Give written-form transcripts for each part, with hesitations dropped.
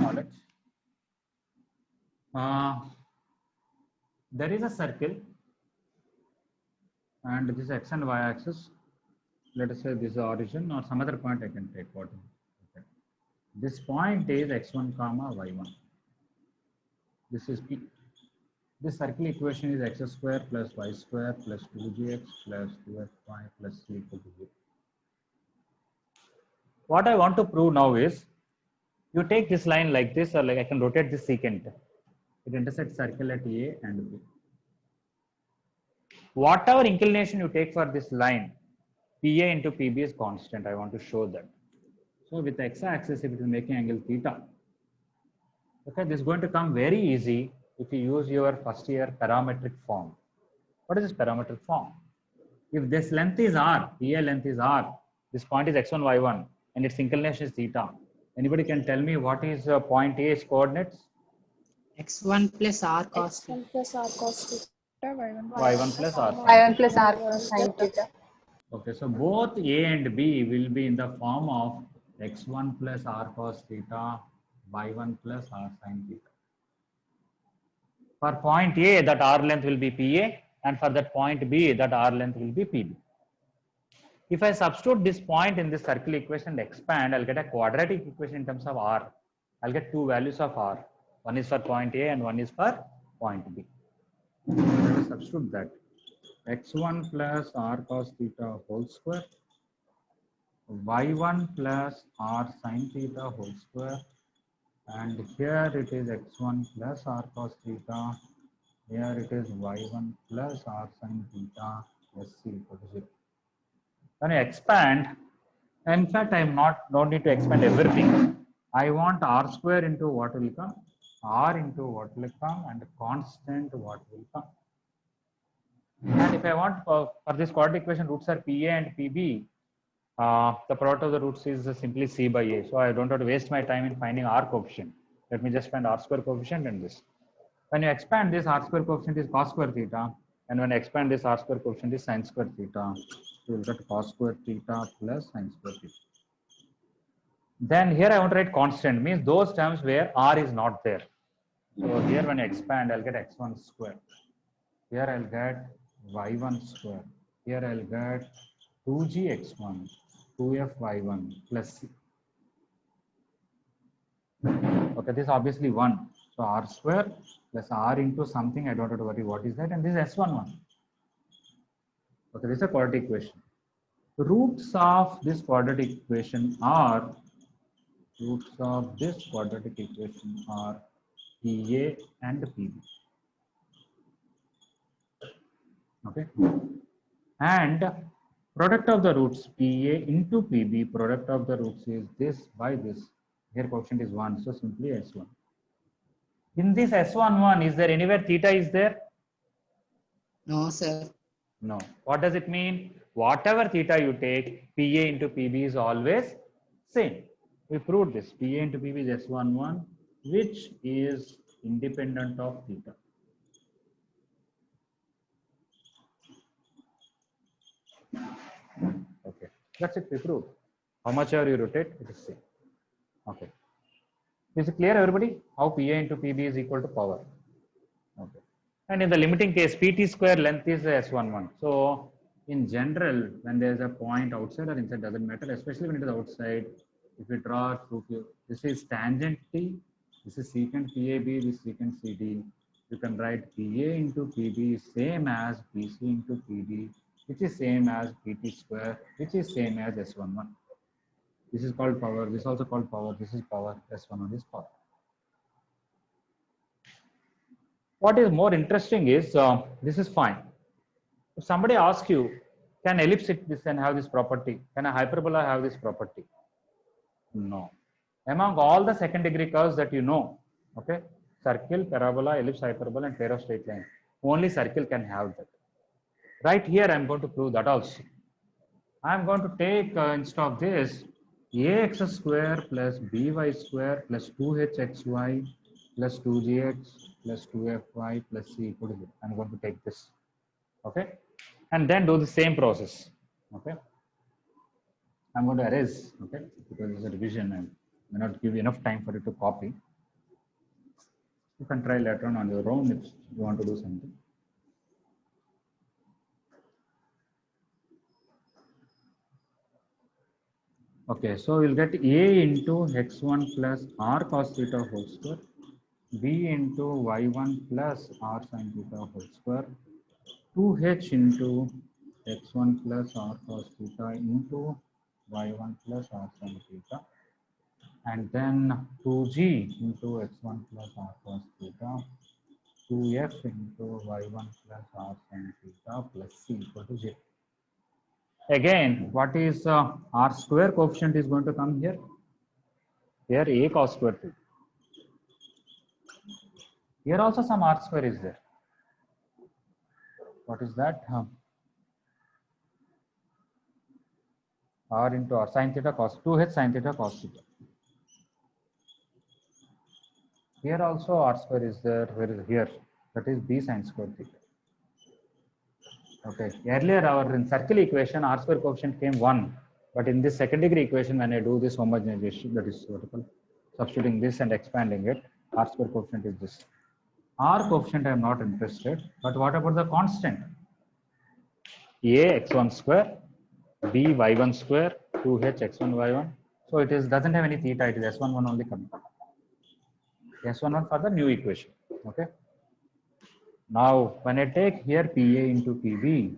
knowledge. There is a circle and this x and y axis. Let us say this is the origin or some other point I can take. What? Okay. This point is x1 comma y1. This is P. This circle equation is x square plus y square plus 2gx plus 2fy plus c equal to 0. What I want to prove now is, you take this line like this, or like I can rotate this secant. It intersects circle at A and B. Whatever inclination you take for this line, PA into PB is constant. I want to show that. So with the x-axis, if it is making angle theta, okay, this is going to come very easy if you use your first year parametric form. What is this parametric form? If this length is r, PA length is r, this point is x1, y1, and its inclination is theta. Anybody can tell me what is point A's coordinates? x1 plus r cos x1 plus r cos theta, y1 plus r sin y1 theta. plus r sin theta. Okay, so both A and B will be in the form of x1 plus r cos theta, y1 plus r sin theta. For point A, that r length will be PA, and for that point B, that r length will be PB. If I substitute this point in this circle equation and expand, I'll get a quadratic equation in terms of r. I'll get two values of r. One is for point A and one is for point B. Let us substitute that. x1 plus r cos theta whole square, y1 plus r sin theta whole square, and here it is x1 plus r cos theta, here it is y1 plus r sin theta plus c equal to 0. When I expand, in fact, I don't need to expand everything. I want r square into what will come, r into what will come, and constant what will come. And if I want for this quadratic equation, roots are PA and PB, the product of the roots is simply C by A. So I don't have to waste my time in finding R coefficient. Let me just find R square coefficient and this. When you expand this, R square coefficient is cos square theta. And when I expand this, R square coefficient is sin square theta. So you'll get cos square theta plus sin square theta. Then here I want to write constant, means those terms where R is not there. So here when I expand, I'll get x1 square. Here I'll get y1 square. Here I'll get 2gx1, 2fy1 plus c. Okay, this is obviously 1. So r square plus r into something, I don't have to worry what is that, and this is s11. Okay, this is a quadratic equation. The roots of this quadratic equation are PA and PB. Okay, and product of the roots PA into PB, product of the roots is this by this. Here coefficient is 1, so simply S1. In this S11, is there anywhere theta is there? No, sir. No. What does it mean? Whatever theta you take, PA into PB is always same. We proved this. PA into PB is S11, which is independent of theta. Okay, that's it. We proved. How much ever you rotate, it is same. Okay. Is it clear, everybody? How PA into PB is equal to power. Okay. And in the limiting case, PT square length is S11. So in general, when there is a point outside or inside, doesn't matter, especially when it is outside. If we draw through, this is tangent T, this is secant PAB, this is secant CD. You can write PA into PB same as PC into PD, which is same as PT square, which is same as S11. This is called power. This is also called power. This is power. S11 is power. What is more interesting is this is fine. If somebody asks you, can ellipse this and have this property? Can a hyperbola have this property? No. Among all the second degree curves that you know, okay, circle, parabola, ellipse, hyperbola, and pair of straight lines, only circle can have that. Right here, I'm going to prove that also. I'm going to take instead of this, ax square plus by square plus 2hxy plus 2gx plus 2fy plus c equal to 0. I'm going to take this. Okay. And then do the same process. Okay. I'm going to erase, okay, because it's a revision and may not give you enough time for it to copy. You can try later on your own if you want to do something. Okay, so we'll get A into x1 plus r cos theta whole square, B into y1 plus r sin theta whole square, 2h into x1 plus r cos theta into y1 plus r sin theta, and then 2g into x1 plus r cos theta, 2f into y1 plus r sin theta plus c equal to 0. Again, what is r square coefficient is going to come here? Here a cos square theta. Here also some r square is there. What is that? R into r sin theta cos 2h sin theta cos theta. Here also r square is there. Where is here? That is b sin square theta. Okay. Earlier our in circle equation r square coefficient came 1, but in this second degree equation when I do this homogenization, that is what you call substituting this and expanding it, r square coefficient is this. R coefficient I am not interested, but what about the constant? A x1 square, b y1 square, 2h x1 y1. So it is doesn't have any theta, it is s11 only coming. S11 for the new equation. Okay. Now when I take here PA into PB,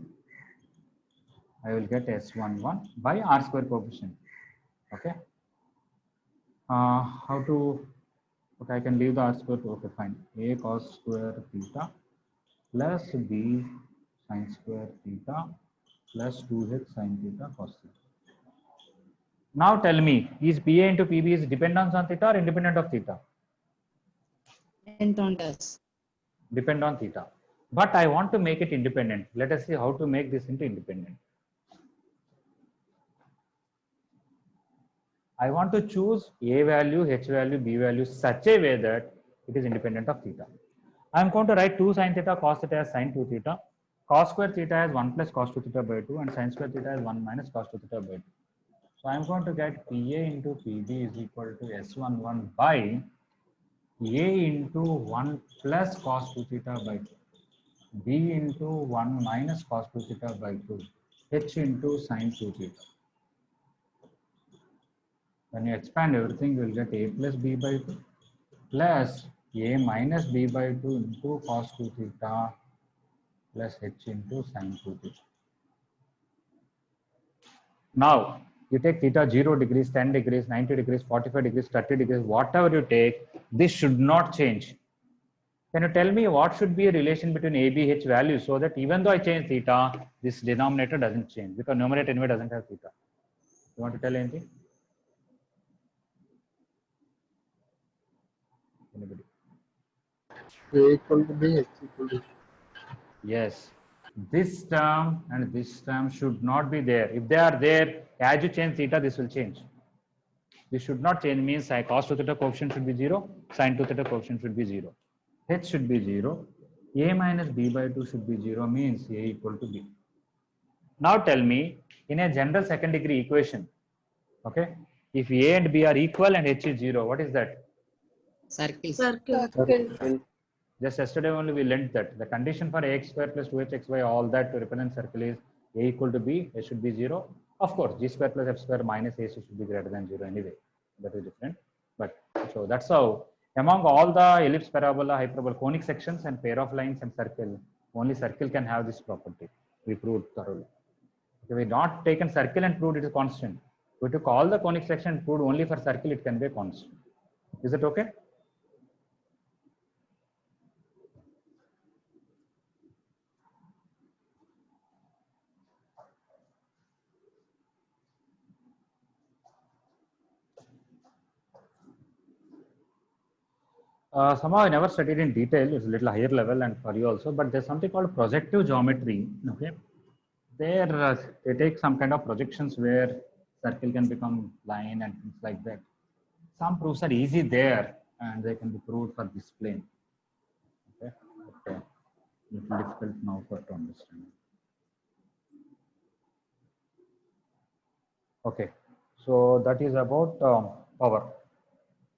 I will get S11 by r square coefficient. Okay. How to? Okay, I can leave the r square. Okay, fine. A cos square theta plus b sin square theta plus 2h sin theta cos theta. Now tell me, is PA into PB is dependent on theta or independent of theta? Depend on us. Depend on theta. But I want to make it independent. Let us see how to make this into independent. I want to choose A value, H value, B value such a way that it is independent of theta. I am going to write 2 sin theta cos theta as sin 2 theta. Cos square theta as 1 plus cos 2 theta by 2 and sin square theta as 1 minus cos 2 theta by 2. So I am going to get PA into PB is equal to S11 by A into 1 plus cos 2 theta by 2. B into 1 minus cos 2 theta by 2, H into sin 2 theta. When you expand everything, you will get A plus B by 2 plus A minus B by 2 into cos 2 theta plus H into sin 2 theta. Now, you take theta 0 degrees, 10 degrees, 90 degrees, 45 degrees, 30 degrees, whatever you take, this should not change. Can you tell me what should be a relation between A, B, H values so that even though I change theta, this denominator doesn't change because numerator anyway doesn't have theta. You want to tell anything? Anybody? A equal to B, X equal to. Yes. This term and this term should not be there. If they are there, as you change theta, this will change. This should not change means cos 2 theta coefficient should be 0, sin 2 theta coefficient should be 0. H should be 0. A minus B by 2 should be 0 means A equal to B. Now tell me, in a general second degree equation, okay, if A and B are equal and H is 0, what is that? Circle. Circle. Just yesterday only we learnt that the condition for ax square plus 2hxy all that to represent circle is A equal to B, A should be 0. Of course, g square plus f square minus AC should be greater than 0 anyway. That is different. But so that's how among all the ellipse, parabola, hyperbola, conic sections and pair of lines and circle, only circle can have this property. We proved thoroughly. If we not taken circle and proved it is constant, we took all the conic section and proved only for circle it can be a constant. Is it okay? Somehow I never studied in detail. It's a little higher level and for you also, but there's something called projective geometry. Okay, there they take some kind of projections where circle can become line and things like that. Some proofs are easy there and they can be proved for this plane. Okay, but, little difficult now for to understand. Okay, so that is about power.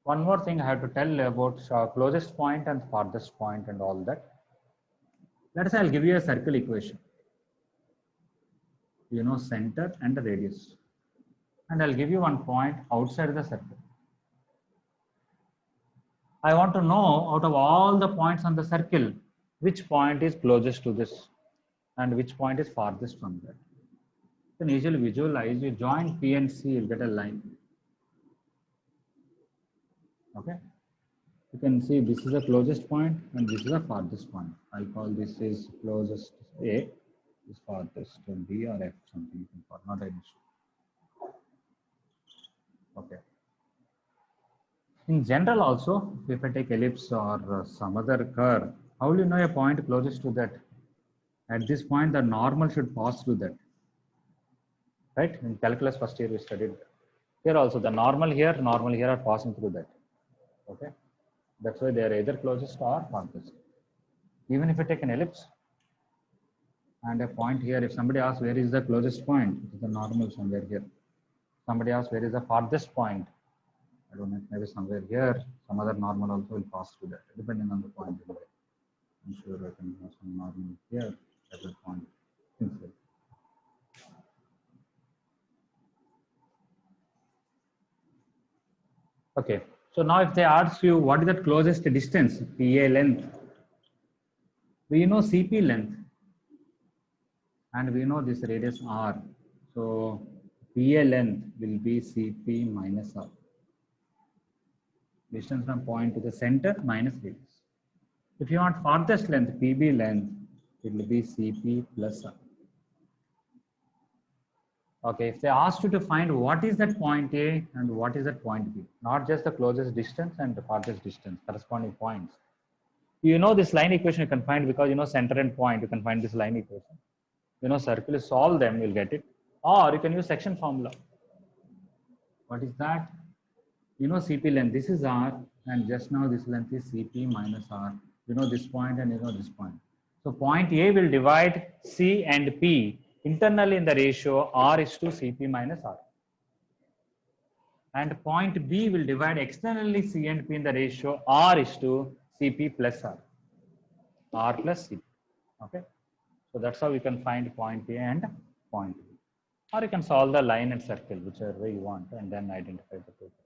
One more thing I have to tell about closest point and farthest point and all that. Let us say I'll give you a circle equation. You know, center and the radius. And I'll give you one point outside the circle. I want to know out of all the points on the circle, which point is closest to this and which point is farthest from that. You can easily visualize, you join P and C, you'll get a line. Okay. You can see this is the closest point and this is the farthest point. I'll call this is closest A, this farthest B or F, something you can call, not an issue. Okay. In general also, if I take ellipse or some other curve, how will you know a point closest to that? At this point, the normal should pass through that. Right? In calculus first year we studied that. Here also the normal here are passing through that. Okay. That's why they are either closest or farthest. Even if I take an ellipse and a point here, if somebody asks where is the closest point, it is the normal somewhere here. Somebody asks where is the farthest point, I don't know, maybe somewhere here, some other normal also will pass through that, depending on the point. I'm sure I can have some normal here at that point. Okay, so now if they ask you what is the closest distance, PA length, we know CP length and we know this radius R. So PA length will be CP minus R. Distance from point to the center minus radius. If you want farthest length, PB length, it will be CP plus R. Okay, if they asked you to find what is that point A and what is that point B, not just the closest distance and the farthest distance, corresponding points. You know this line equation you can find because you know center and point, you can find this line equation. You know circle, solve them, you'll get it. Or you can use section formula. What is that? You know CP length, this is R, and just now this length is CP minus R. You know this point and you know this point. So point A will divide C and P internally in the ratio R is to CP minus R. And point B will divide externally C and P in the ratio R is to CP plus R. R plus CP. Okay. So that's how we can find point A and point B. Or you can solve the line and circle, whichever way you want, and then identify the two points.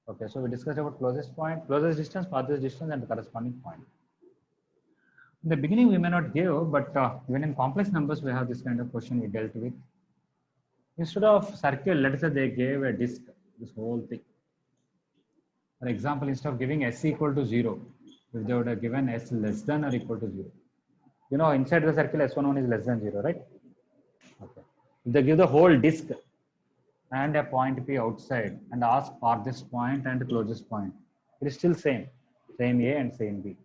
Okay, so we discussed about closest point, closest distance, farthest distance, and the corresponding point. In the beginning, we may not give, but even in complex numbers, we have this kind of question we dealt with. Instead of circle, let us say they gave a disk, this whole thing. For example, instead of giving S equal to 0, if they would have given S less than or equal to 0. You know, inside the circle, S11 is less than 0, right? Okay. If they give the whole disk and a point P outside and ask farthest point and closest point, it is still same A and same B.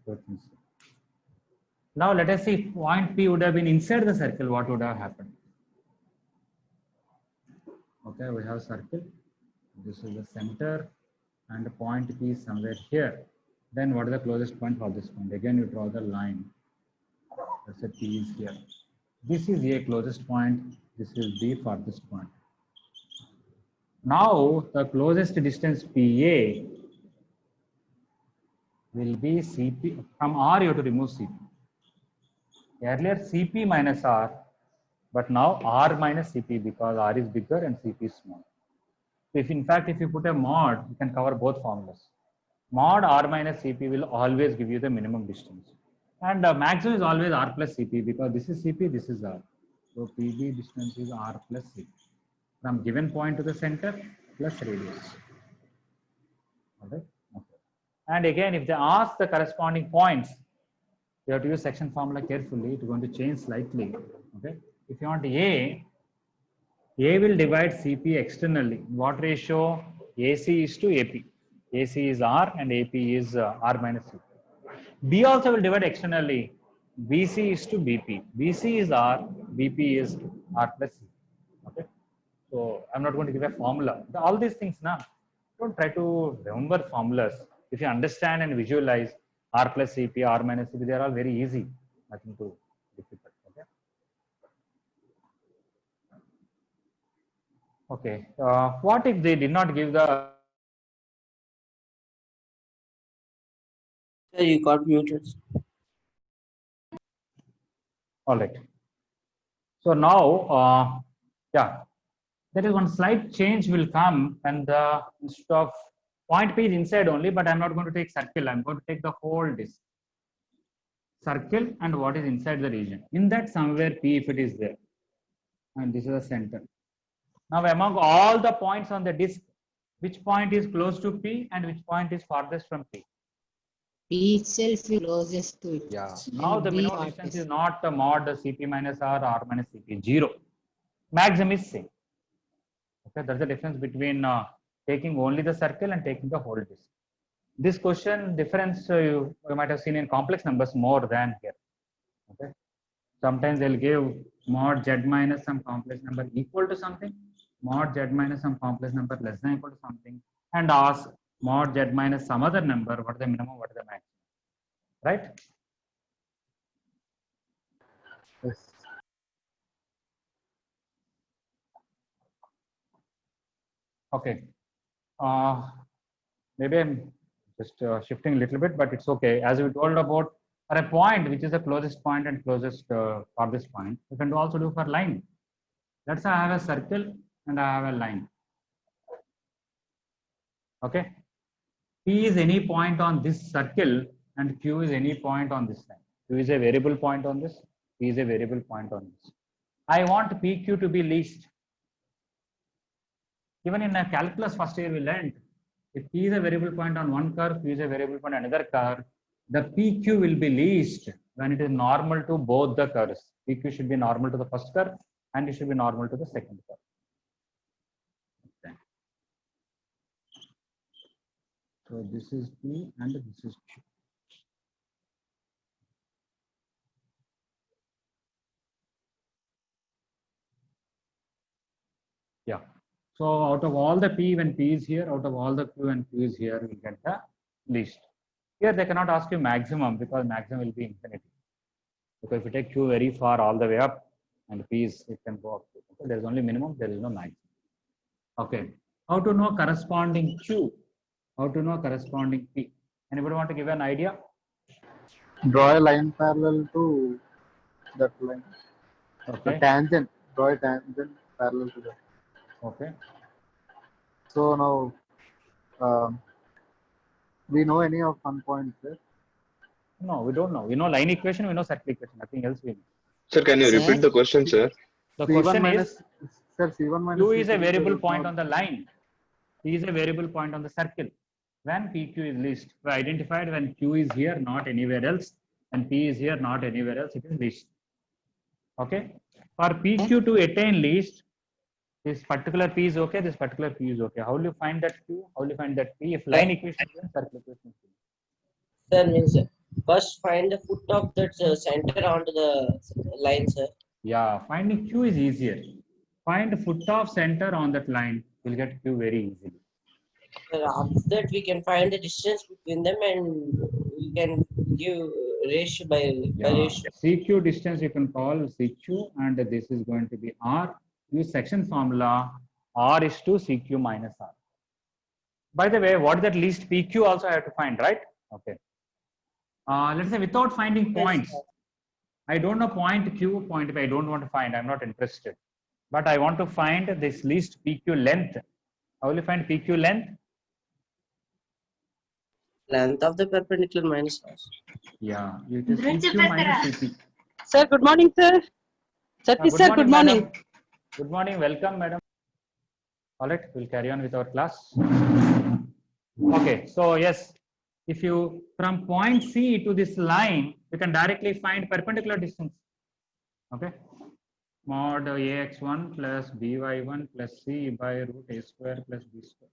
Now let us see if point P would have been inside the circle, what would have happened? Okay, we have circle. This is the center and the point P is somewhere here. Then what is the closest point for this point? Again, you draw the line. Let's say P is here. This is A closest point. This is B farthest point. Now the closest distance PA will be CP. From R you have to remove CP. Earlier CP minus R, but now R minus CP because R is bigger and CP is small. So if in fact if you put a mod, you can cover both formulas. Mod R minus CP will always give you the minimum distance. And maximum is always R plus CP because this is CP, this is R. So PB distance is R plus CP. From given point to the center plus radius. Okay. And again, if they ask the corresponding points, you have to use section formula carefully. It's going to change slightly. Okay. If you want A will divide CP externally. What ratio? AC is to AP. AC is R and AP is R minus CP. B also will divide externally. BC is to BP. BC is R, BP is R plus C. Okay. So I'm not going to give a formula. All these things now, don't try to remember formulas. If you understand and visualize R plus CP, R minus CP, they are all very easy. Nothing too difficult. Okay. Okay. What if they did not give the Sir, you got muted. All right. So now, yeah, there is one slight change will come, and instead of point P is inside only, but I'm not going to take circle. I'm going to take the whole disk. Circle and what is inside the region. In that somewhere P, if it is there, and this is the center. Now among all the points on the disk, which point is close to P and which point is farthest from P? P itself is closest to it. Yeah. Now And the B minimum farthest. distance is not the mod Cp minus R minus Cp, 0. Maximum is same. Okay, there's a difference between taking only the circle and taking the whole disk. This question difference you might have seen in complex numbers more than here. Okay. Sometimes they'll give mod z minus some complex number equal to something, mod z minus some complex number less than equal to something, and ask mod z minus some other number, what is the minimum, what is the maximum, right? Yes. Okay. Maybe I'm just shifting a little bit, but it's okay. As we told about for a point, which is the closest point and closest farthest point, you can also do for line. Let's say I have a circle and I have a line. Okay. P is any point on this circle and Q is any point on this line. Q is a variable point on this, P is a variable point on this. I want PQ to be least. Even in a calculus first year we learned, if P is a variable point on one curve, Q is a variable point on another curve, the PQ will be least when it is normal to both the curves. PQ should be normal to the first curve and it should be normal to the second curve. Okay. So this is P and this is Q. Yeah. So out of all the P when P is here, out of all the Q and Q is here, we get the least. Here they cannot ask you maximum because maximum will be infinity. Because if you take Q very far all the way up and P is, it can go up. Okay, there is only minimum, there is no maximum. Okay. How to know corresponding Q? How to know corresponding P? Anybody want to give an idea? Draw a line parallel to that line. Okay. A tangent. Draw a tangent parallel to that. Okay. So now, we know any of one point there. No, we don't know. We know line equation, we know circle equation, nothing else we know. Sir, can you Sir? repeat the question, sir? The C1 question minus, is, sir, C1 minus Q is a C2 variable is point not- on the line. P is a variable point on the circle. When PQ is least, we identified when Q is here, not anywhere else, and P is here, not anywhere else, it is least. Okay. For PQ to attain least, this particular P is okay, this particular P is okay. How will you find that Q? How will you find that P? If line equation is given, circle equation is given. Sir, means first find the foot of that center onto the line, sir. Yeah, finding Q is easier. Find foot of center on that line, you'll get Q very easily. Sir, after that we can find the distance between them and we can give ratio by Yeah. ratio. CQ distance you can call CQ, and this is going to be R. Use section formula, R is to CQ minus R. By the way, what is that least PQ also I have to find, right? Okay. Let's say without finding points, I don't know point Q, point P, I don't want to find, I'm not interested. But I want to find this least PQ length. How will you find PQ length? Length of the perpendicular minus R. Yeah, it is CQ minus CP. Sir, good morning, sir. Satish, sir, good morning. Madam. Good morning, welcome, madam. All right, we'll carry on with our class. Okay, so yes, if you from point C to this line, you can directly find perpendicular distance. Okay, mod ax1 plus by1 plus c by root a square plus b square.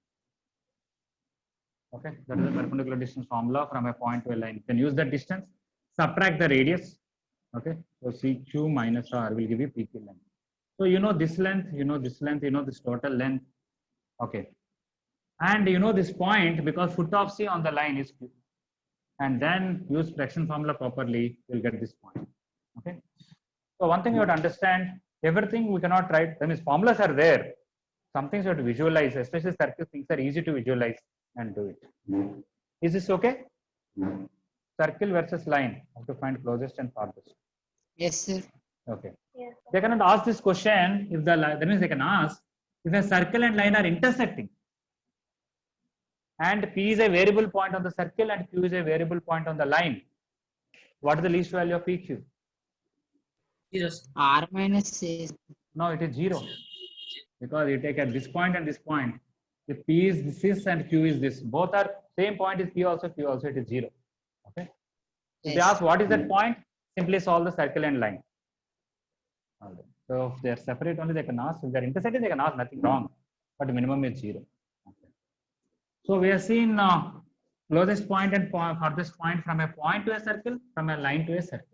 Okay, that is the perpendicular distance formula from a point to a line. You can use that distance, subtract the radius. Okay, so CQ minus R will give you PQ length. So you know this length, you know this length, you know this total length. Okay, and you know this point because foot of C on the line is Q. And then use fraction formula properly, you'll get this point. Okay, so one thing you have to understand, everything we cannot write. That means formulas are there. Some things you have to visualize, especially circle things are easy to visualize and do it. Is this okay? Circle versus line. How to find closest and farthest. Yes, sir. Okay. Yes. They cannot ask this question if the that means they can ask if a circle and line are intersecting, and P is a variable point on the circle and Q is a variable point on the line. What is the least value of PQ? Zeros. R minus is No, it is 0 because you take at this point and this point. If P is this and Q is this, both are same point is P also, Q also, it is 0. Okay. If they yes. ask what is that point, simply solve the circle and line. Alright. So if they are separate only, they can ask. If they are intersected, they can ask, nothing wrong. But minimum is 0. Okay. So we have seen closest point and farthest point from a point to a circle, from a line to a circle.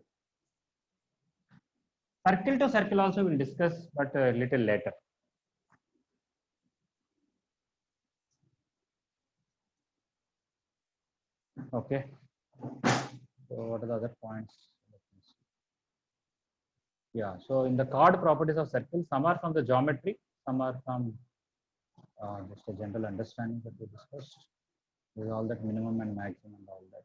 Circle to circle also we'll discuss, but a little later. Okay. So what are the other points? Yeah. So in the chord properties of circle, some are from the geometry, some are from just a general understanding that we discussed. There's all that minimum and maximum and all that.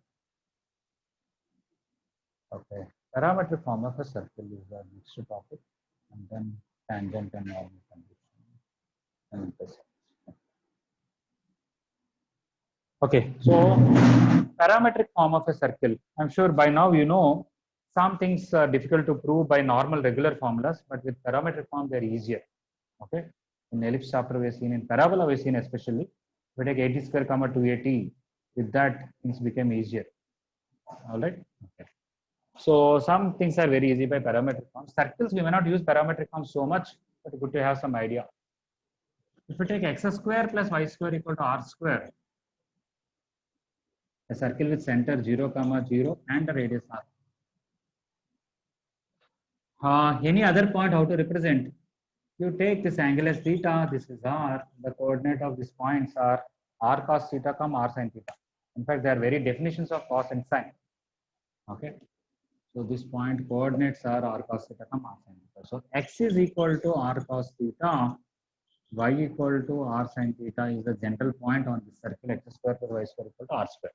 Okay. Parametric form of a circle is the next topic, and then tangent and normal condition and intercept. Okay, so parametric form of a circle. I'm sure by now you know some things are difficult to prove by normal regular formulas, but with parametric form they're easier. Okay, in ellipse chapter we've seen, in parabola we've seen especially. We take 80 square comma 280. With that things became easier. All right. Okay. So some things are very easy by parametric form. Circles we may not use parametric form so much, but good to have some idea. If we take x square plus y square equal to r square, a circle with center 0, 0 and a radius r. Any other point how to represent? You take this angle as theta, this is r, the coordinate of these points are r cos theta, r sin theta. In fact, they are very definitions of cos and sin. Okay. So this point coordinates are r cos theta, r sin theta. So x is equal to r cos theta, y equal to r sin theta is the general point on this circle x square plus y square equal to r square.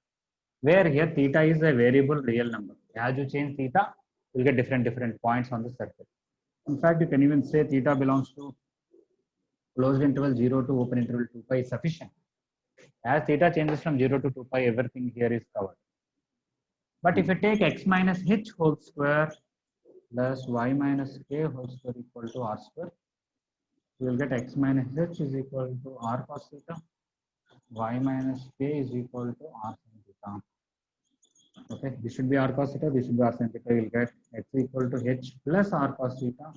Where here theta is a variable real number. As you change theta, you'll get different points on the circle. In fact, you can even say theta belongs to closed interval 0 to open interval 2 pi is sufficient. As theta changes from 0 to 2 pi, everything here is covered. But if you take x minus h whole square plus y minus k whole square equal to r square, you will get x minus h is equal to r cos theta, y minus k is equal to r sin theta. Okay, this should be r cos theta, this should be r sin theta. You will get x equal to h plus r cos theta,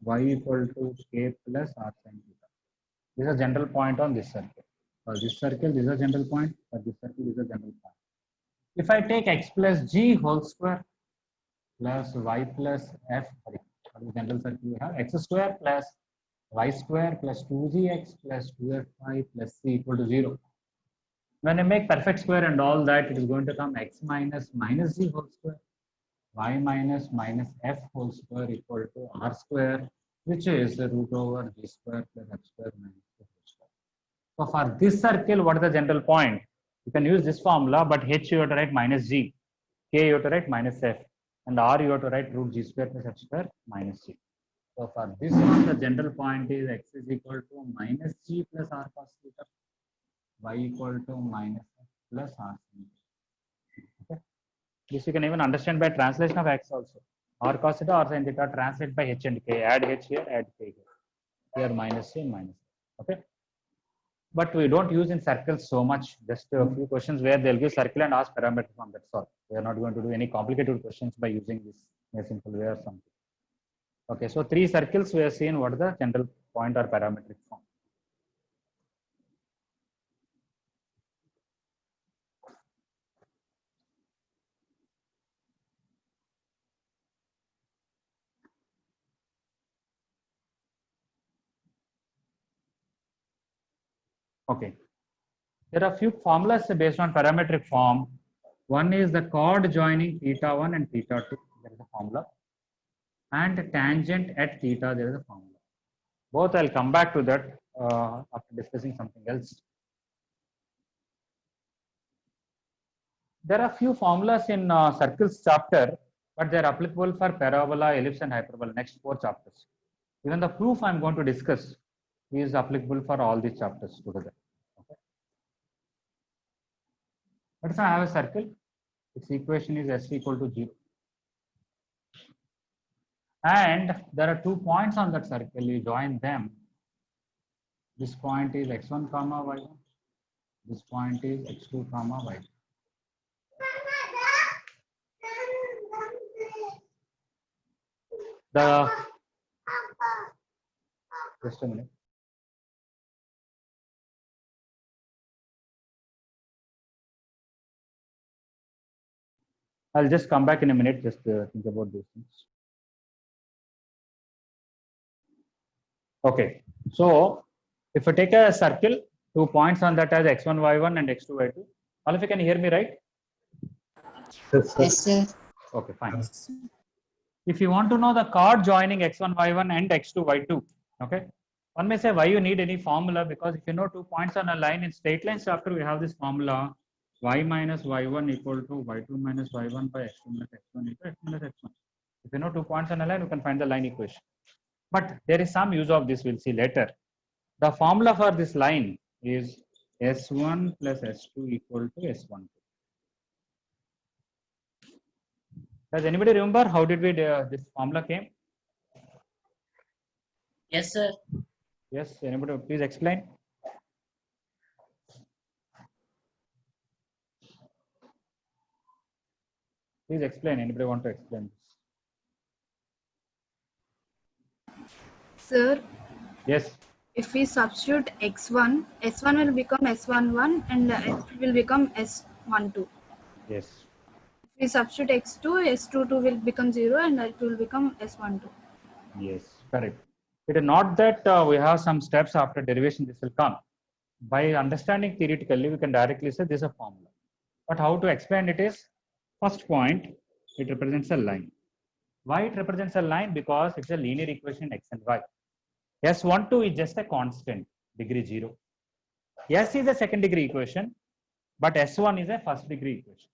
y equal to k plus r sin theta. This is a general point on this circle. For this circle, this is a general point. For this circle, this is a general point. If I take x plus g whole square plus y plus f, for the general circle we have x square plus y square plus 2gx plus 2fy plus c equal to 0. When I make perfect square and all that, it is going to come x minus g whole square, y minus f whole square equal to r square, which is the root over g square plus f square minus f square. So for this circle, what is the general point? You can use this formula, but h you have to write minus g, k you have to write minus f, and r you have to write root g square plus f square minus g. So for this one, the general point is x is equal to minus g plus r cos theta, y equal to minus f plus r sin theta. Okay. This you can even understand by translation of x also. R cos theta, r sin theta, translate by h and k. Add h here, add k here. Here minus c, minus k. Okay. But we don't use in circles so much. Just a few questions where they'll give circle and ask parameter form. That's all. We are not going to do any complicated questions by using this in a simple way or something. Okay, so 3 circles we have seen what is the general point or parametric form. Okay, there are few formulas based on parametric form. One is the chord joining theta 1 and theta 2. There is a formula. And tangent at theta, there is a formula. Both I'll come back to that after discussing something else. there are few formulas in circles chapter, but they are applicable for parabola, ellipse, and hyperbola. Next 4 chapters. Even the proof I'm going to discuss is applicable for all these chapters together. Okay. Let's say I have a circle. Its equation is s equal to 0. And there are 2 points on that circle. You join them. This point is x1 comma y1. This point is x2 comma y2. Just a minute. I'll just come back in a minute. Just think about these things. Okay. So if I take a circle, 2 points on that as x1, y1 and x2, y2. All of you can hear me, right? Yes, sir. Okay, fine. If you want to know the chord joining x1, y1 and x2, y2, okay, one may say why you need any formula, because if you know 2 points on a line in straight lines chapter, we have this formula y minus y1 equal to y2 minus y1 by x2 minus x1 equal to x minus x1. If you know 2 points on a line, you can find the line equation. But there is some use of this, we'll see later. The formula for this line is s1 plus s2 equal to s1. Does anybody remember how did we this formula came? Yes, sir. Yes, anybody please explain. Please explain. Anybody want to explain? Sir, Yes. if we substitute x1, s1 will become s11 and s2 will become s12. Yes. If we substitute x2, s22 will become 0 and it will become s12. Yes. Correct. It is not that we have some steps after derivation. This will come. By understanding theoretically, we can directly say this is a formula. But how to explain it is, first point, it represents a line. Why it represents a line? Because it's a linear equation x and y. S12 is just a constant, degree 0. S is a second degree equation, but S1 is a first degree equation.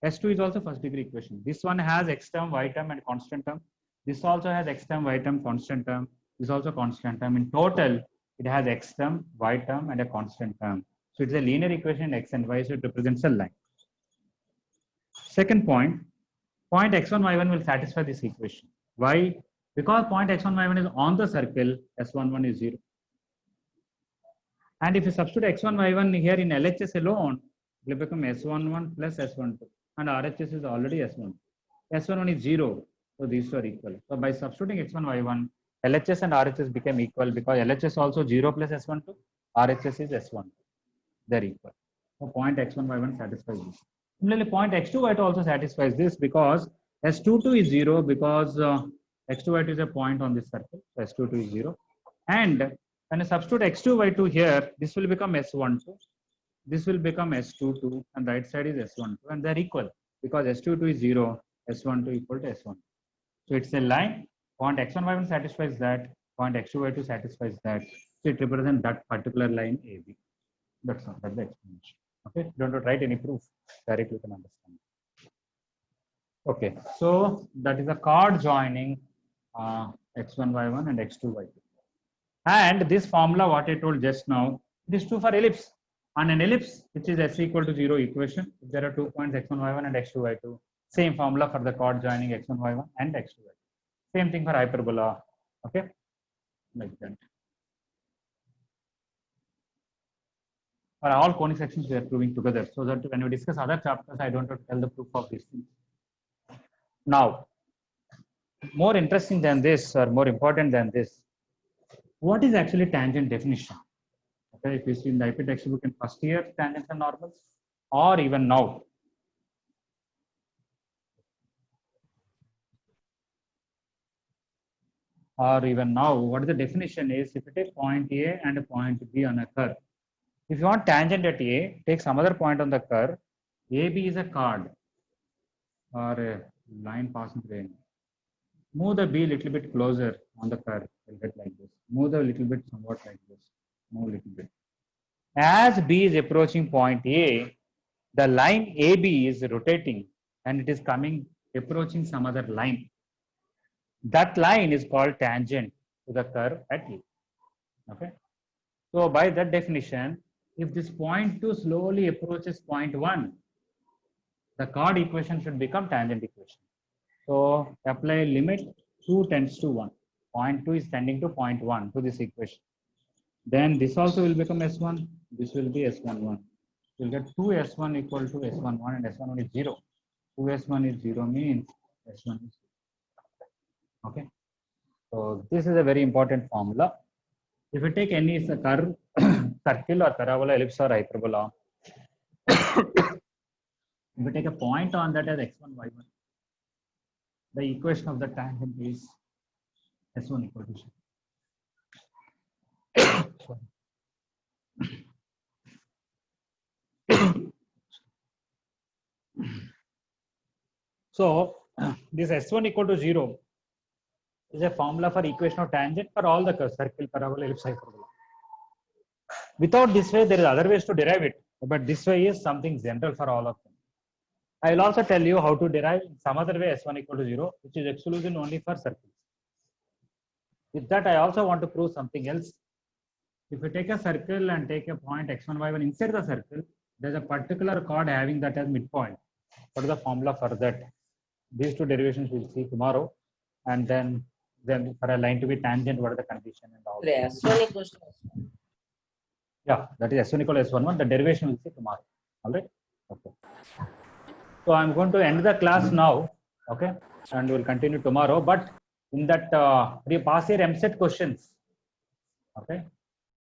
S2 is also first degree equation. This one has x term, y term, and constant term. This also has x term, y term, constant term. This also constant term. In total, it has x term, y term, and a constant term. So it's a linear equation x and y, so it represents a line. Second point x1, y1 will satisfy this equation. Why? Because point x1, y1 is on the circle, s11 is 0. And if you substitute x1, y1 here in LHS alone, it will become s11 plus s12. And RHS is already s1. S11 is 0, so these two are equal. So by substituting x1, y1, LHS and RHS became equal, because LHS also 0 plus s12, RHS is s1. They're equal. So point x1, y1 satisfies this. Similarly, point x2, y2 also satisfies this, because s22 is 0, because x2, y2 is a point on this circle. So s22 is 0. And when I substitute x2, y2 here, this will become s12. This will become s22, and right side is s12, and they're equal, because s22 is 0, s12 equal to s1. So it's a line. Point x1, y1 satisfies that. Point x2, y2 satisfies that. So it represents that particular line AB. That's all. That's the explanation. Okay. Don't have to write any proof. Directly you can understand. Okay. So that is a chord joining x1, y1 and x2, y2. And this formula, what I told just now, it is true for ellipse. On an ellipse, which is s equal to 0 equation, if there are 2 points x1, y1 and x2, y2, same formula for the chord joining x1, y1 and x2, y2. Same thing for hyperbola. Okay. Like that. For all conic sections, we are proving together, so that when we discuss other chapters, I don't have to tell the proof of these things. Now, more interesting than this, or more important than this, what is actually tangent definition? Okay, if you see in the IP textbook in first year, tangents and normals, or even now. Or even now, what is the definition is, if you take point A and a point B on a curve, if you want tangent at A, take some other point on the curve. AB is a chord or a line passing through A. Move the B a little bit closer on the curve, will get like this. Move a little bit somewhat like this. Move a little bit. As B is approaching point A, the line AB is rotating and it is approaching some other line. That line is called tangent to the curve at A. Okay. So by that definition, if this point 2 slowly approaches point 1, the chord equation should become tangent equation. So apply limit 2 tends to 1. Point 2 is tending to point 1 to this equation. Then this also will become S1. This will be S11. You'll get 2S1 equal to S11 and S11 is 0. 2S1 is 0 means S1 is 0. Okay. So this is a very important formula. If you take any curve, circle or parabola, ellipse or hyperbola, if you take a point on that as x1, y1, the equation of the tangent is S1 equal to 0. So this S1 equal to 0 is a formula for equation of tangent for all the curves, circle, parabola, ellipse, hyperbola. Without this way, there is other ways to derive it, but this way is something general for all of them. I will also tell you how to derive in some other way S1 equal to 0, which is exclusive only for circles. With that, I also want to prove something else. If you take a circle and take a point x1, y1 inside the circle, there is a particular chord having that as midpoint. What is the formula for that? These two derivations we will see tomorrow. And then for a line to be tangent, what is the condition and all. S1 equals to S1. Yeah, that is S1 equal to S11. The derivation we will see tomorrow. All right. Okay. So I'm going to end the class now. Okay. And we'll continue tomorrow. But in that, we pass your MSET questions. Okay.